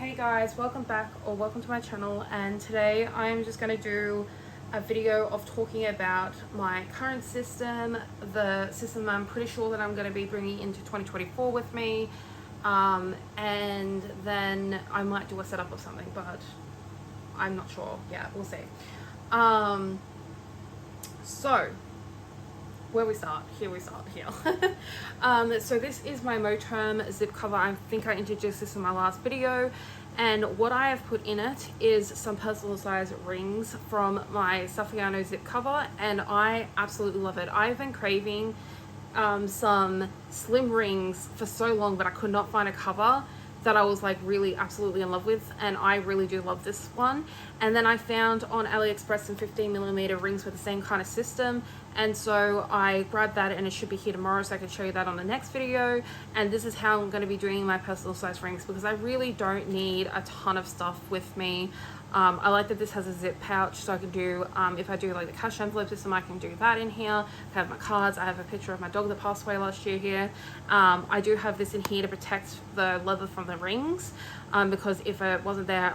Hey guys, welcome back or welcome to my channel, and today I'm just going to do a video of talking about my current system, the system I'm pretty sure that I'm going to be bringing into 2024 with me, and then I might do a setup of something, but I'm not sure. Yeah, we'll see. So where we start, here we start here. So this is my Moterm zip cover. I think I introduced this in my last video, and what I have put in it is some personal size rings from my Saffiano zip cover, and I absolutely love it. I've been craving some slim rings for so long, but I could not find a cover that I was like really absolutely in love with, and I really do love this one. And then I found on AliExpress some 15mm rings with the same kind of system, and so I grabbed that, and it should be here tomorrow so I can show you that on the next video. And this is how I'm going to be doing my personal size rings, because I really don't need a ton of stuff with me. I like that this has a zip pouch, so I can do, if I do like the cash envelope system, I can do that in here. I have my cards, I have a picture of my dog that passed away last year here. I do have this in here to protect the leather from the rings, because if it wasn't there,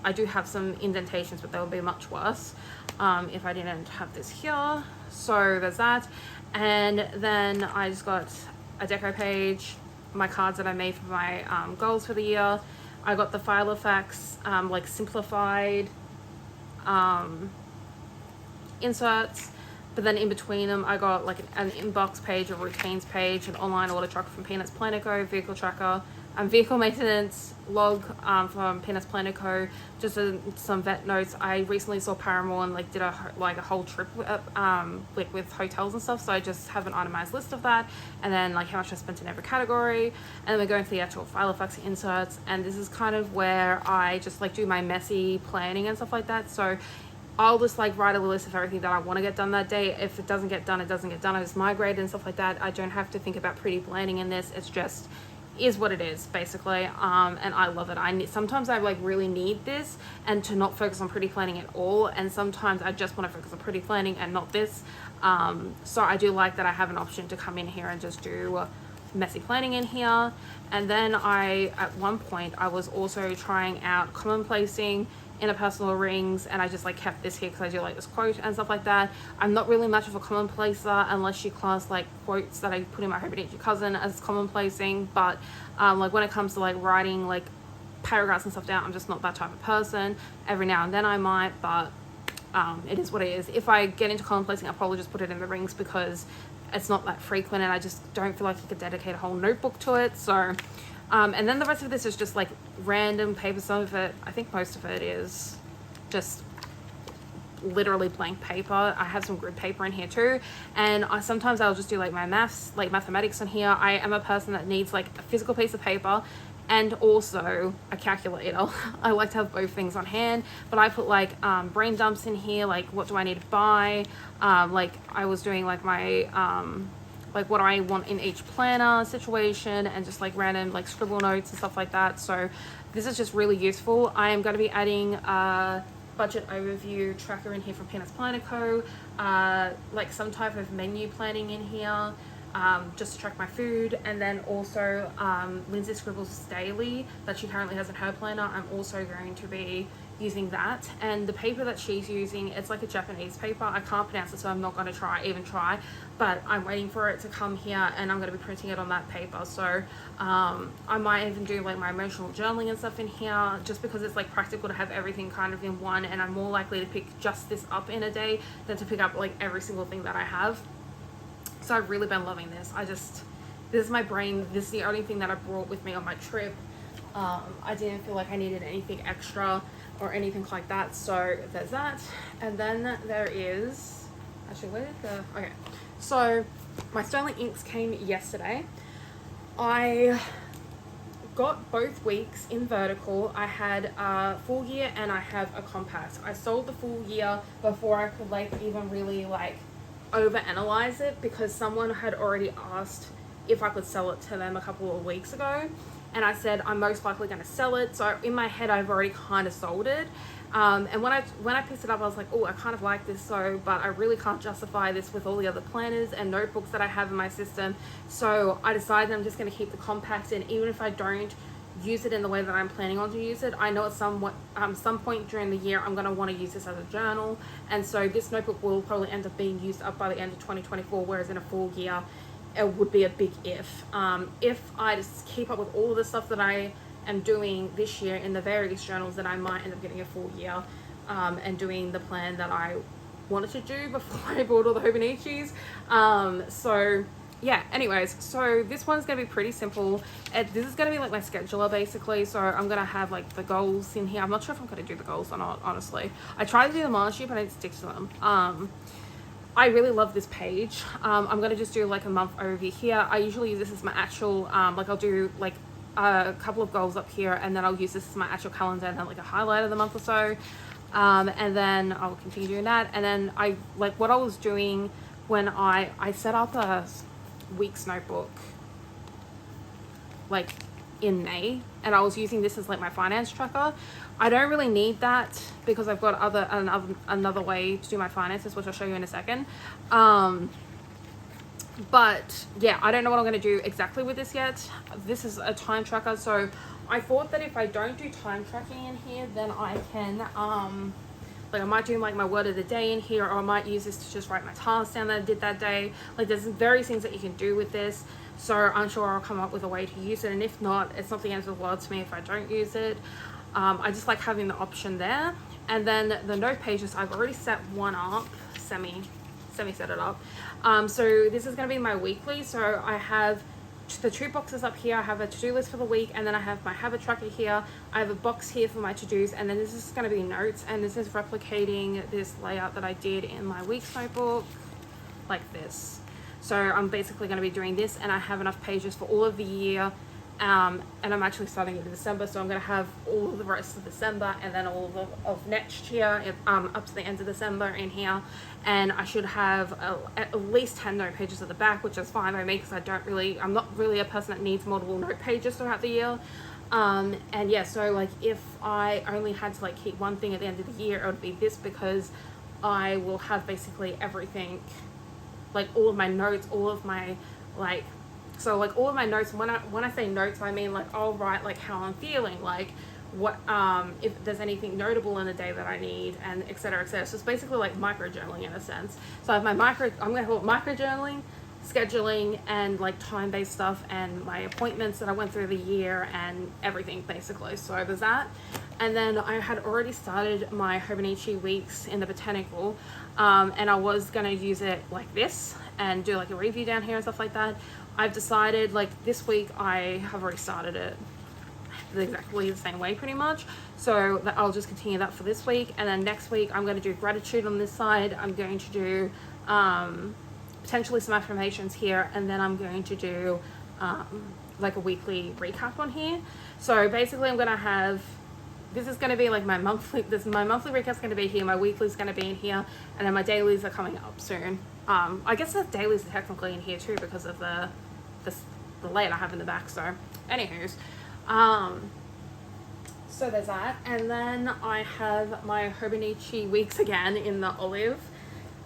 I do have some indentations, but they would be much worse if I didn't have this here. So there's that. And then I just got a deco page, my cards that I made for my goals for the year. I got the Filofax like simplified inserts, but then in between them I got like an inbox page, a routines page, an online order tracker from Peanuts Planner Co, vehicle tracker, vehicle maintenance log from Peanuts Planner Co, just some vet notes. I recently saw Paramore and like did a whole trip with hotels and stuff, so I just have an itemized list of that, and then like how much I spent in every category, and then we're going for the actual Filofax inserts. And this is kind of where I just like do my messy planning and stuff like that. So I'll just like write a list of everything that I want to get done that day. If it doesn't get done, it doesn't get done. I just migrate and stuff like that. I don't have to think about pretty planning in this. It's just is what it is basically, and I love it. Sometimes I like really need this and to not focus on pretty planning at all, and sometimes I just want to focus on pretty planning and not this. So I do like that I have an option to come in here and just do messy planning in here. And then at one point I was also trying out commonplacing interpersonal rings, and I just like kept this here because I do like this quote and stuff like that. I'm not really much of a commonplacer unless you class like quotes that I put in my Hobonichi cousin as commonplacing, but like when it comes to like writing like paragraphs and stuff down, I'm just not that type of person. Every now and then I might, but it is what it is. If I get into commonplacing, I'll probably just put it in the rings because it's not that frequent, and I just don't feel like I could dedicate a whole notebook to it. So and then the rest of this is just like random paper. Some of it, I think most of it is just literally blank paper. I have some grid paper in here too, and sometimes I'll just do like my mathematics on here. I am a person that needs like a physical piece of paper and also a calculator. I like to have both things on hand, but I put like brain dumps in here, like what do I need to buy, like I was doing like my like what I want in each planner situation, and just like random like scribble notes and stuff like that. So this is just really useful. I am going to be adding a budget overview tracker in here from Peanuts Planner Co, like some type of menu planning in here, just to track my food. And then also Lindsay scribbles daily that she currently has in her planner. I'm also going to be using that, and the paper that she's using, it's like a Japanese paper. I can't pronounce it, so I'm not going to even try, but I'm waiting for it to come here, and I'm going to be printing it on that paper. So I might even do like my emotional journaling and stuff in here, just because it's like practical to have everything kind of in one, and I'm more likely to pick just this up in a day than to pick up like every single thing that I have. So I've really been loving this. This is my brain. This is the only thing that I brought with me on my trip. I didn't feel like I needed anything extra or anything like that, so there's that. And then there is actually, where did the okay, so my Sterling inks came yesterday. I got both weeks in vertical. I had a full year and I have a compact. I sold the full year before I could like even really like overanalyze it, because someone had already asked if I could sell it to them a couple of weeks ago, and I said I'm most likely going to sell it. So in my head I've already kind of sold it, and when I picked it up I was like, oh, I kind of like this, so but I really can't justify this with all the other planners and notebooks that I have in my system. So I decided I'm just going to keep the compact, and even if I don't use it in the way that I'm planning on to use it. I know at some point during the year I'm going to want to use this as a journal, and so this notebook will probably end up being used up by the end of 2024, whereas in a full year it would be a big if. If I just keep up with all of the stuff that I am doing this year in the various journals, then I might end up getting a full year and doing the plan that I wanted to do before I bought all the Hobonichis. So yeah, anyways, so this one's gonna be pretty simple. This is gonna be like my scheduler basically. So I'm gonna have like the goals in here. I'm not sure if I'm gonna do the goals or not, honestly. I tried to do them last year, but I didn't stick to them. I really love this page. I'm gonna just do like a month overview here. I usually use this as my actual, like I'll do like a couple of goals up here, and then I'll use this as my actual calendar and then like a highlight of the month or so. And then I'll continue doing that. And then I like what I was doing when I set up a week's notebook like in May, and I was using this as like my finance tracker. I don't really need that because I've got another way to do my finances, which I'll show you in a second. But yeah, I don't know what I'm going to do exactly with this yet. This is a time tracker, so I thought that if I don't do time tracking in here, then I can like I might do like my word of the day in here, or I might use this to just write my tasks down that I did that day. Like there's various things that you can do with this, so I'm sure I'll come up with a way to use it, and if not, it's not the end of the world to me if I don't use it. I just like having the option there. And then the note pages, I've already set one up, semi set it up. So this is going to be my weekly. So I have the 2 boxes up here. I have a to-do list for the week, and then I have my habit tracker here. I have a box here for my to-dos, and then this is going to be notes, and this is replicating this layout that I did in my week's notebook like this. So I'm basically going to be doing this, and I have enough pages for all of the year. And I'm actually starting in December, so I'm going to have all of the rest of December and then all of next year up to the end of December in here. And I should have at least 10 note pages at the back, which is fine by me because I'm not really a person that needs multiple note pages throughout the year. And yeah, so like if I only had to like keep one thing at the end of the year, it would be this, because I will have basically everything, like all of my notes, all of my like, so like all of my notes, when I say notes, I mean like I'll write like how I'm feeling, like what if there's anything notable in the day that I need, and etc. etc. So it's basically like micro journaling in a sense. So I have my I'm gonna call it micro journaling, scheduling, and like time-based stuff, and my appointments that I went through the year and everything basically. So there's that. And then I had already started my Hobonichi weeks in the botanical, and I was gonna use it like this and do like a review down here and stuff like that. I've decided like this week I have already started it exactly the same way pretty much, so that I'll just continue that for this week. And then next week I'm going to do gratitude on this side. I'm going to do potentially some affirmations here, and then I'm going to do like a weekly recap on here. So basically I'm going to have, this is going to be like my monthly recap's going to be here, my weekly's going to be in here, and then my dailies are coming up soon. I guess the dailies are technically in here too because of the layout I have in the back. So anywho's, so there's that. And then I have my Hobonichi weeks again in the olive,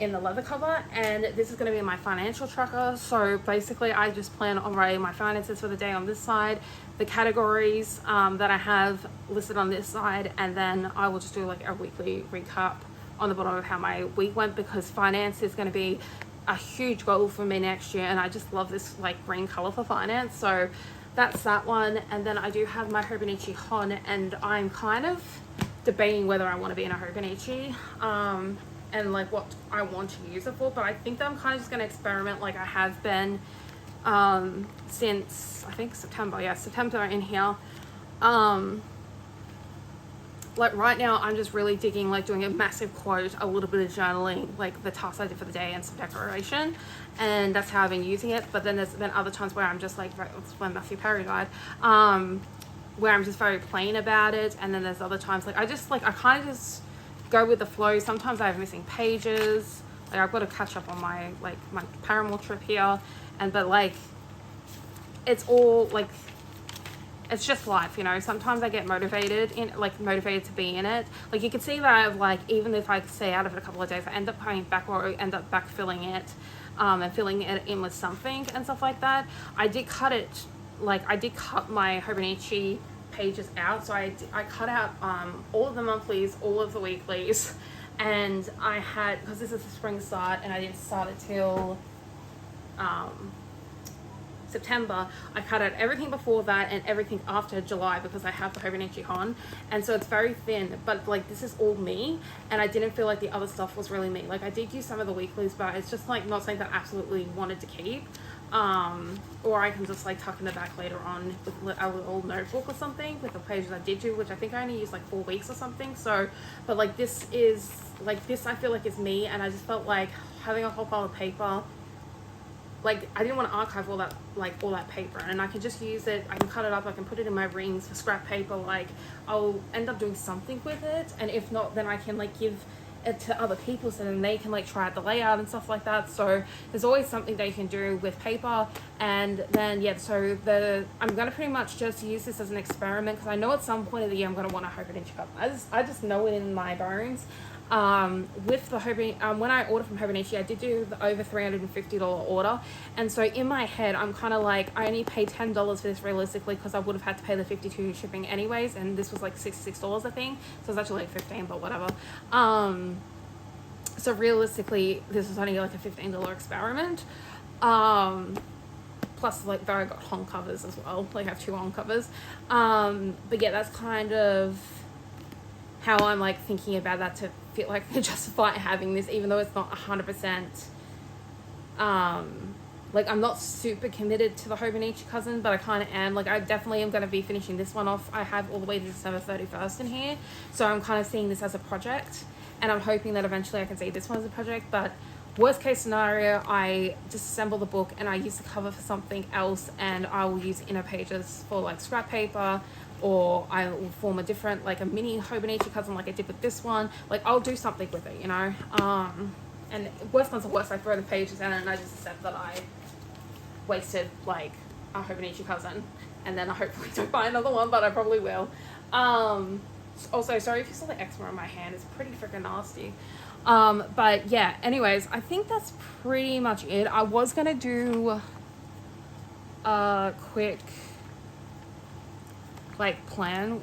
in the leather cover, and this is going to be my financial tracker. So basically I just plan on writing my finances for the day on this side, the categories that I have listed on this side, and then I will just do like a weekly recap on the bottom of how my week went, because finance is going to be a huge goal for me next year, and I just love this like green color for finance. So that's that one. And then I do have my Hobonichi Hon, and I'm kind of debating whether I want to be in a Hobonichi and like what I want to use it for, but I think that I'm kind of just going to experiment like I have been since I think September in here. Like right now I'm just really digging like doing a massive quote, a little bit of journaling, like the tasks I did for the day, and some decoration, and that's how I've been using it. But then there's been other times where I'm just like, when Matthew Perry died, where I'm just very plain about it. And then there's other times like I kind of just go with the flow. Sometimes I have missing pages, like I've got to catch up on my Paramore trip here, but like it's all like, it's just life, you know. Sometimes I get motivated to be in it. Like you can see that I've like, even if I stay out of it a couple of days, I end up coming back, or end up backfilling it and filling it in with something and stuff like that. I did cut my Hobonichi pages out. So I cut out all of the monthlies, all of the weeklies, and I had, because this is the spring start and I didn't start it till September, I cut out everything before that and everything after July because I have the Hobonichi on, and so it's very thin, but like this is all me, and I didn't feel like the other stuff was really me. Like I did use some of the weeklies, but it's just like not something that I absolutely wanted to keep. Or I can just like tuck in the back later on with a little notebook or something with the pages I did do, which I think I only used like 4 weeks or something. So, but like this is like this I feel like is me, and I just felt like having a whole pile of paper, like I didn't want to archive all that, like all that paper, and I can just use it, I can cut it up, I can put it in my rings for scrap paper. Like I'll end up doing something with it, and if not, then I can like give it to other people so then they can like try out the layout and stuff like that. So there's always something they can do with paper. And then yeah, so I'm gonna pretty much just use this as an experiment, because I know at some point of the year I'm gonna want a Hobonichi cup. I just know it in my bones. With the Hobonichi, when I ordered from Hobonichi, I did do the over $350 order, and so in my head I'm kind of like, I only paid $10 for this realistically, because I would have had to pay the $52 shipping anyways, and this was like $66 I think, so it's actually like $15, but whatever. So realistically this was only like a $15 experiment, plus like though I got home covers as well, like I have 2 home covers, but yeah, that's kind of how I'm like thinking about that, to feel like to justify having this, even though it's not 100%, like I'm not super committed to the Hobonichi cousin, but I kind of am. Like I definitely am going to be finishing this one off. I have all the way to December 31st in here, so I'm kind of seeing this as a project, and I'm hoping that eventually I can see this one as a project. But worst case scenario, I disassemble the book and I use the cover for something else, and I will use inner pages for like scrap paper, or I will form a different, like a mini Hobonichi cousin like I did with this one. Like I'll do something with it, you know. And worst comes to worst, I throw the pages in and I just accept that I wasted like a Hobonichi cousin, and then I hopefully don't buy another one, but I probably will. Also, sorry if you saw the eczema on my hand, it's pretty freaking nasty. But yeah, anyways, I think that's pretty much it. I was gonna do a quick plan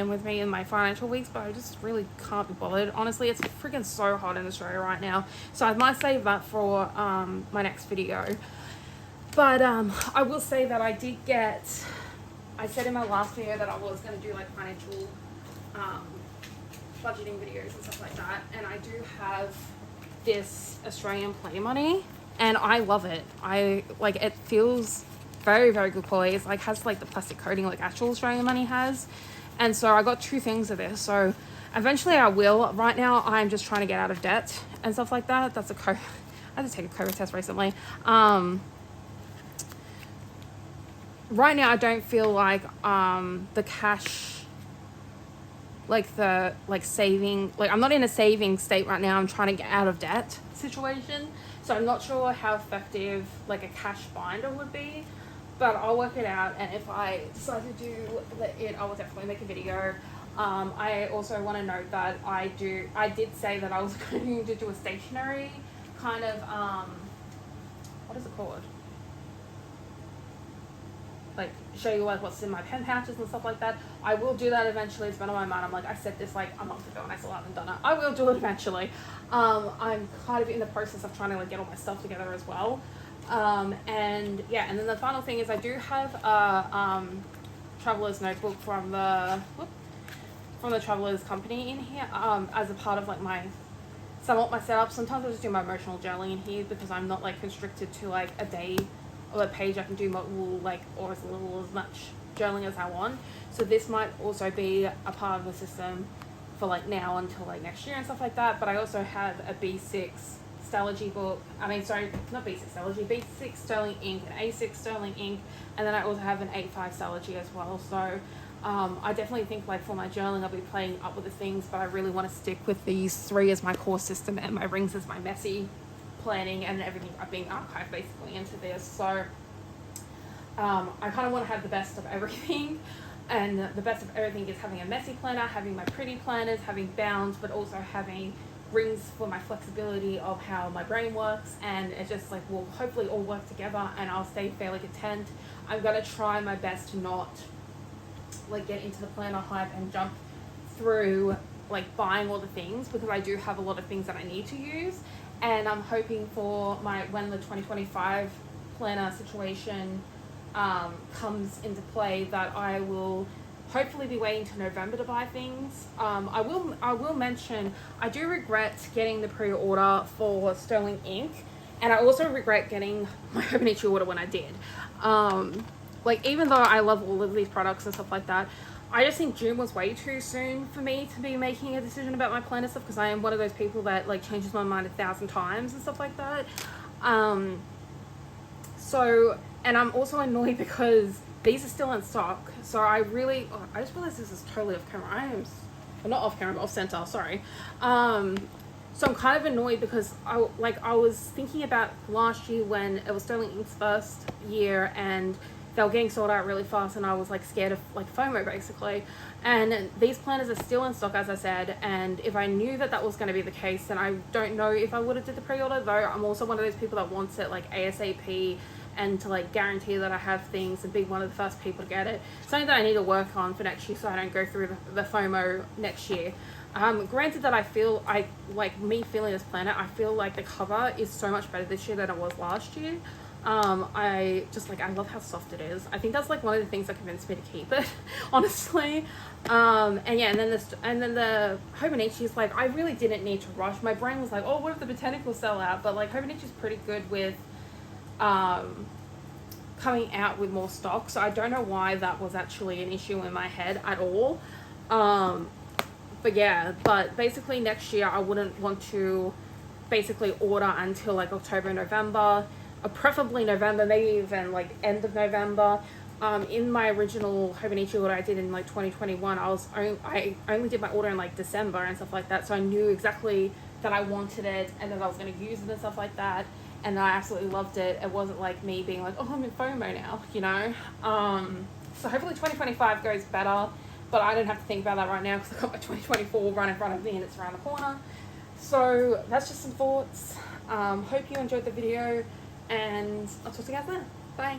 with me in my financial weeks, but I just really can't be bothered. Honestly, it's freaking so hot in Australia right now, so I might save that for my next video. But I will say that I said in my last video that I was going to do like financial budgeting videos and stuff like that, and I do have this Australian Play Money, and I love it. I like it, feels very, very good quality. It's like has like the plastic coating like actual Australian money has, and so I got 2 things of this. So eventually I will. Right now I'm just trying to get out of debt and stuff like that. That's I had to take a COVID test recently. Right now I don't feel like the cash, like the saving, like I'm not in a saving state right now. I'm trying to get out of debt situation, so I'm not sure how effective like a cash binder would be, but I'll work it out, and if I decide to do it, I will definitely make a video. I also want to note that I did say that I was going to do a stationery kind of what is it called, like show you like what's in my pen pouches and stuff like that. I will do that eventually. It's been on my mind. I'm like, I said this like a month ago and I still haven't done it. I will do it eventually. I'm kind of in the process of trying to like get all my stuff together as well. And yeah, and then the final thing is I do have a traveler's notebook from the traveler's company in here, as a part of like my setup. Sometimes I just do my emotional journaling in here because I'm not like constricted to like a day or a page. I can do multiple, like, or as little or as much journaling as I want. So this might also be a part of the system for like now until like next year and stuff like that. But I also have a B6 Stylogy book. I mean, sorry, not B6 Stylogy, B6 Sterling ink and A6 Sterling ink, and then I also have an A5 Stylogy as well. So I definitely think like for my journaling I'll be playing up with the things, but I really want to stick with these 3 as my core system, and my rings as my messy planning, and everything I've been archived basically into this. So I kind of want to have the best of everything, and the best of everything is having a messy planner, having my pretty planners, having bounds, but also having rings for my flexibility of how my brain works, and it just like will hopefully all work together, and I'll stay fairly content. I'm going to try my best to not like get into the planner hype and jump through like buying all the things, because I do have a lot of things that I need to use, and I'm hoping for when the 2025 planner situation comes into play, that I will hopefully be waiting till November to buy things. I will mention I do regret getting the pre-order for Sterling ink, and I also regret getting my Hobonichi order when I did. Like, even though I love all of these products and stuff like that, I just think June was way too soon for me to be making a decision about my planner stuff, because I am one of those people that like changes my mind 1,000 times and stuff like that. So, and I'm also annoyed because these are still in stock. So I just realized this is totally off camera. I'm not off camera, but off center, sorry. So I'm kind of annoyed because I was thinking about last year when it was Sterling Ink's first year and they were getting sold out really fast, and I was like scared of like FOMO basically. And these planners are still in stock, as I said, and if I knew that was going to be the case, then I don't know if I would have did the pre-order, though I'm also one of those people that wants it like ASAP and to like guarantee that I have things and be one of the first people to get it. Something that I need to work on for next year so I don't go through the FOMO next year. Granted that I feel me feeling this planner, I feel like the cover is so much better this year than it was last year. I love how soft it is. I think that's like one of the things that convinced me to keep it, honestly. And then the Hobonichi is like, I really didn't need to rush. My brain was like, oh, what if the botanicals sell out? But like Hobonichi is pretty good with coming out with more stock, so I don't know why that was actually an issue in my head at all. But basically next year I wouldn't want to basically order until like October, November, preferably November, maybe even like end of November. In my original Hobonichi order I did in like 2021, I only did my order in like December and stuff like that, so I knew exactly that I wanted it and that I was going to use it and stuff like that, and I absolutely loved it. It wasn't like me being like, oh, I'm in FOMO now, you know. So hopefully 2025 goes better, but I don't have to think about that right now because I've got my 2024 right in front of me and it's around the corner. So that's just some thoughts. Hope you enjoyed the video, and I'll talk to you guys later. Bye.